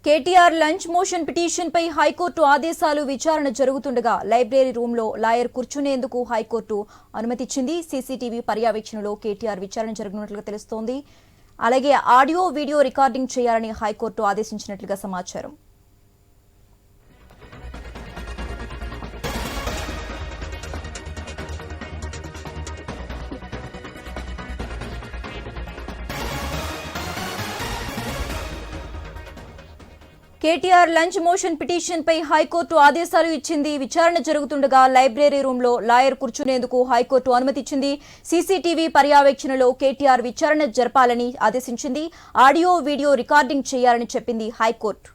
KTR lunch motion petition పై high court ఆదేశాలు విచారణ జరుగుతుండగా లైబ్రరీ రూమ్ లో లాయర్ కూర్చునేందుకు హైకోర్టు అనుమతిచ్చింది. సీసీటీవీ పర్యవేక్షణలో కేటీఆర్ విచారణ జరగనున్నట్లుగా తెలుస్తోంది. అలాగే ఆడియో వీడియో రికార్డింగ్ చేయాలని హైకోర్టు ఆదేశించినట్లుగా సమాచారం. కేటీఆర్ లంచ్ మోషన్ పిటిషన్ పై హైకోర్టు ఆదేశాలు ఇచ్చింది. విచారణ జరుగుతుండగా లైబ్రరీ రూమ్ లో లాయర్ కూర్చునేందుకు హైకోర్టు అనుమతిచ్చింది. సీసీటీవీ పర్యవేక్షణలో కేటీఆర్ విచారణ జరపాలని ఆదేశించింది. ఆడియో వీడియో రికార్డింగ్ చేయాలని చెప్పింది high court.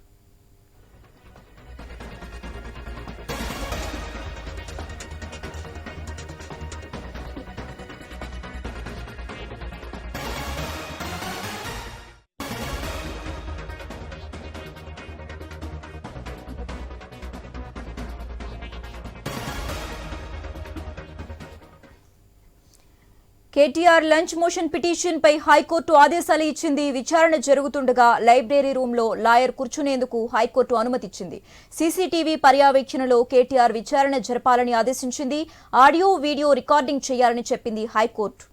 KTR lunch motion petition పై హైకోర్టు ఆదేశాలు ఇచ్చింది. విచారణ జరుగుతుండగా లైబ్రరీ రూమ్ లో లాయర్ కూర్చునేందుకు హైకోర్టు అనుమతిచ్చింది. సీసీటీవీ పర్యవేక్షణలో కేటీఆర్ విచారణ జరపాలని ఆదేశించింది. ఆడియో వీడియో రికార్డింగ్ చేయాలని చెప్పింది high court.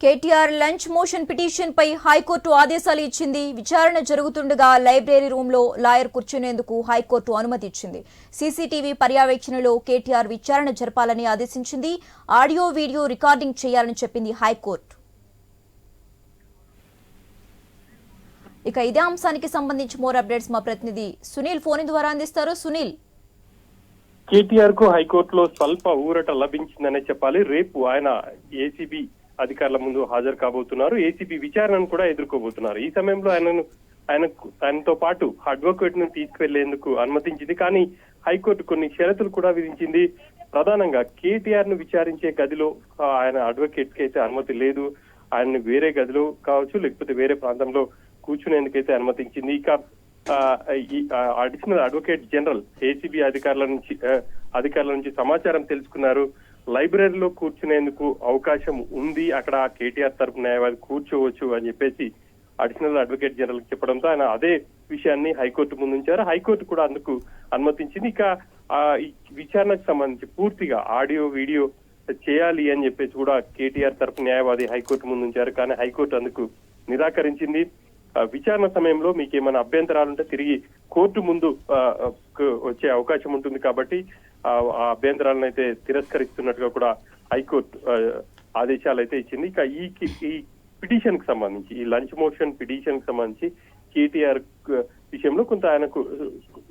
KTR lunch motion petition పై హైకోర్టు ఆదేశాలు ఇచ్చింది. విచారణ జరుగుతుండగా లైబ్రరీ రూమ్ లో లాయర్ కూర్చునేందుకు హైకోర్టు అనుమతి ఇచ్చింది. సీసీటీవీ పర్యవేక్షణలో కేటీఆర్ విచారణ జరపాలని ఆదేశించింది. ఆడియో వీడియో రికార్డింగ్ చేయాలని చెప్పింది హైకోర్టు. ఇక ఇదే అంశానికి సంబంధించి మోర్ అప్డేట్స్ మా ప్రతినిధి సునీల్ ఫోన్ ద్వారా అందిస్తారు. సునీల్, కేటీఆర్ కు హైకోర్టులో స్వల్ప ఊరట లభించిందనే చెప్పాలి. రేపు ఆయన ఏసీబీ అధికారుల ముందు హాజరు కాబోతున్నారు. ఏసీబీ విచారణను కూడా ఎదుర్కోబోతున్నారు. ఈ సమయంలో ఆయనతో పాటు అడ్వకేట్ ను తీసుకువెళ్లేందుకు అనుమతించింది. కానీ హైకోర్టు కొన్ని షరతులు కూడా విధించింది. ప్రధానంగా కేటీఆర్ ను విచారించే గదిలో ఆయన అడ్వకేట్ కి అయితే అనుమతి లేదు. ఆయన్ని వేరే గదిలో కావచ్చు, లేకపోతే వేరే ప్రాంతంలో కూర్చునేందుకైతే అనుమతించింది. ఇక అడిషనల్ అడ్వకేట్ జనరల్ ఏసీబీ అధికారుల నుంచి సమాచారం తెలుసుకున్నారు. లైబ్రరీలో కూర్చునేందుకు అవకాశం ఉంది, అక్కడ కేటీఆర్ తరపు న్యాయవాది కూర్చోవచ్చు అని చెప్పేసి అడిషనల్ అడ్వకేట్ జనరల్ చెప్పడంతో ఆయన అదే విషయాన్ని హైకోర్టు ముందుంచారు. హైకోర్టు కూడా అందుకు అనుమతించింది. ఇక ఈ విచారణకు సంబంధించి పూర్తిగా ఆడియో వీడియో చేయాలి అని చెప్పేసి కూడా కేటీఆర్ తరపు న్యాయవాది హైకోర్టు ముందుంచారు. కానీ హైకోర్టు అందుకు నిరాకరించింది. విచారణ సమయంలో మీకు ఏమైనా అభ్యంతరాలుంటే తిరిగి కోర్టు ముందు వచ్చే అవకాశం ఉంటుంది కాబట్టి ఆ అభ్యంతరాలను అయితే తిరస్కరిస్తున్నట్టుగా కూడా హైకోర్టు ఆదేశాలు అయితే ఇచ్చింది. ఇక ఈ పిటిషన్ కి సంబంధించి, ఈ లంచ్ మోషన్ పిటిషన్ కి సంబంధించి కేటీఆర్ విషయంలో కొంత ఆయనకు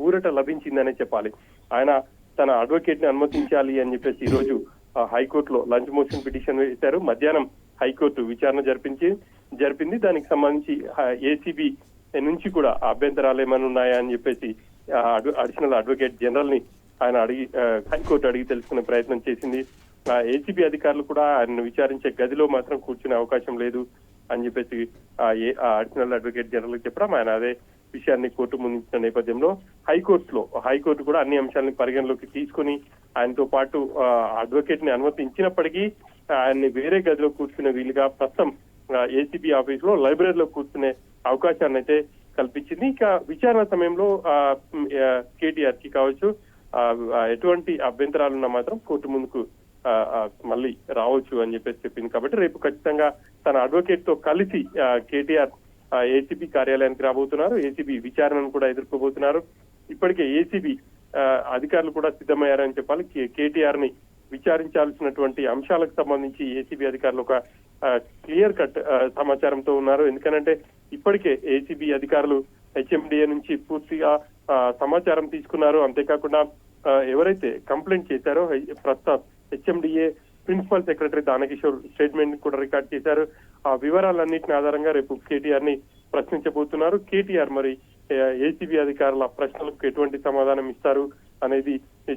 ఊరట లభించిందనే చెప్పాలి. ఆయన తన అడ్వకేట్ ని అనుమతించాలి అని చెప్పేసి ఈ రోజు హైకోర్టులో లంచ్ మోషన్ పిటిషన్ వేశారు. మధ్యాహ్నం హైకోర్టు విచారణ జరిపింది. దానికి సంబంధించి ఏసీబీ నుంచి కూడా అభ్యంతరాలు ఏమైనా ఉన్నాయా అని చెప్పేసి అడిషనల్ అడ్వకేట్ జనరల్ ని ఆయన హైకోర్టు అడిగి తెలుసుకునే ప్రయత్నం చేసింది. ఏసీబీ అధికారులు కూడా ఆయన విచారించే గదిలో మాత్రం కూర్చునే అవకాశం లేదు అని చెప్పేసి అడిషనల్ అడ్వకేట్ జనరల్ చెప్పడం, ఆయన అదే విషయాన్ని కోర్టు ముందుంచిన నేపథ్యంలో హైకోర్టు కూడా అన్ని అంశాలని పరిగణలోకి తీసుకుని ఆయనతో పాటు అడ్వకేట్ ని అనుమతించినప్పటికీ ఆయన్ని వేరే గదిలో కూర్చునే వీలుగా ప్రస్తుతం ఏసీబీ ఆఫీస్ లో లైబ్రరీలో కూర్చునే అవకాశాన్ని అయితే కల్పించింది. ఇక విచారణ సమయంలో కేటీఆర్ కి కావచ్చు ఎటువంటి అభ్యంతరాలున్నా మాత్రం కోర్టు ముందుకు మళ్ళీ రావచ్చు అని చెప్పేసి చెప్పింది. కాబట్టి రేపు ఖచ్చితంగా తన అడ్వకేట్ తో కలిసి కేటీఆర్ ఏసీబీ కార్యాలయానికి రాబోతున్నారు. ఏసీబీ విచారణను కూడా ఎదుర్కోబోతున్నారు. ఇప్పటికే ఏసీబీ అధికారులు కూడా సిద్ధమయ్యారని చెప్పాలి. కేటీఆర్ ని విచారించాల్సినటువంటి అంశాలకు సంబంధించి ఏసీబీ అధికారులు ఒక క్లియర్ కట్ సమాచారంతో ఉన్నారు. ఎందుకంటే ఇప్పటికే ఏసీబీ అధికారులు హెచ్ఎండిఏ నుంచి పూర్తిగా సమాచారం తీసుకున్నారు. అంతేకాకుండా ఎవరైతే కంప్లైంట్ చేశారో ప్రస్తుత HMDA principal secretary Danakishore statement కూడా రికార్డ్ చేశారు. ఆ వివరాలన్నింటిని ఆధారంగా రేపు కేటీఆర్ ని ప్రశ్నించబోతున్నారు. కేటీఆర్ మరి ఏసీబీ అధికారుల ప్రశ్నలకు ఎటువంటి సమాధానం ఇస్తారు అనేది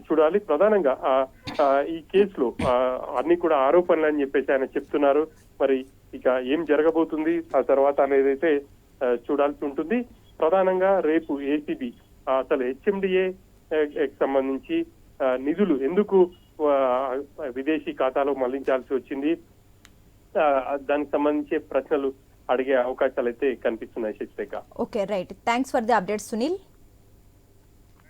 చూడాలి. ప్రధానంగా ఈ కేసులో అన్ని కూడా ఆరోపణలు అని చెప్పేసి ఆయన చెప్తున్నారు. మరి ఇక ఏం జరగబోతుంది ఆ తర్వాత అనేది చూడాల్సి ఉంటుంది. ప్రధానంగా రేపు ఏసీబీ అసలు హెచ్ఎండిఏ సంబంధించి నిధులు ఎందుకు విదేశీ ఖాతాలో మళ్లించాల్సి వచ్చింది, దానికి సంబంధించి ప్రశ్నలు అడిగే అవకాశాలు అయితే కనిపిస్తున్నాయి Sasirekha. Okay, right. Thanks for the update Sunil.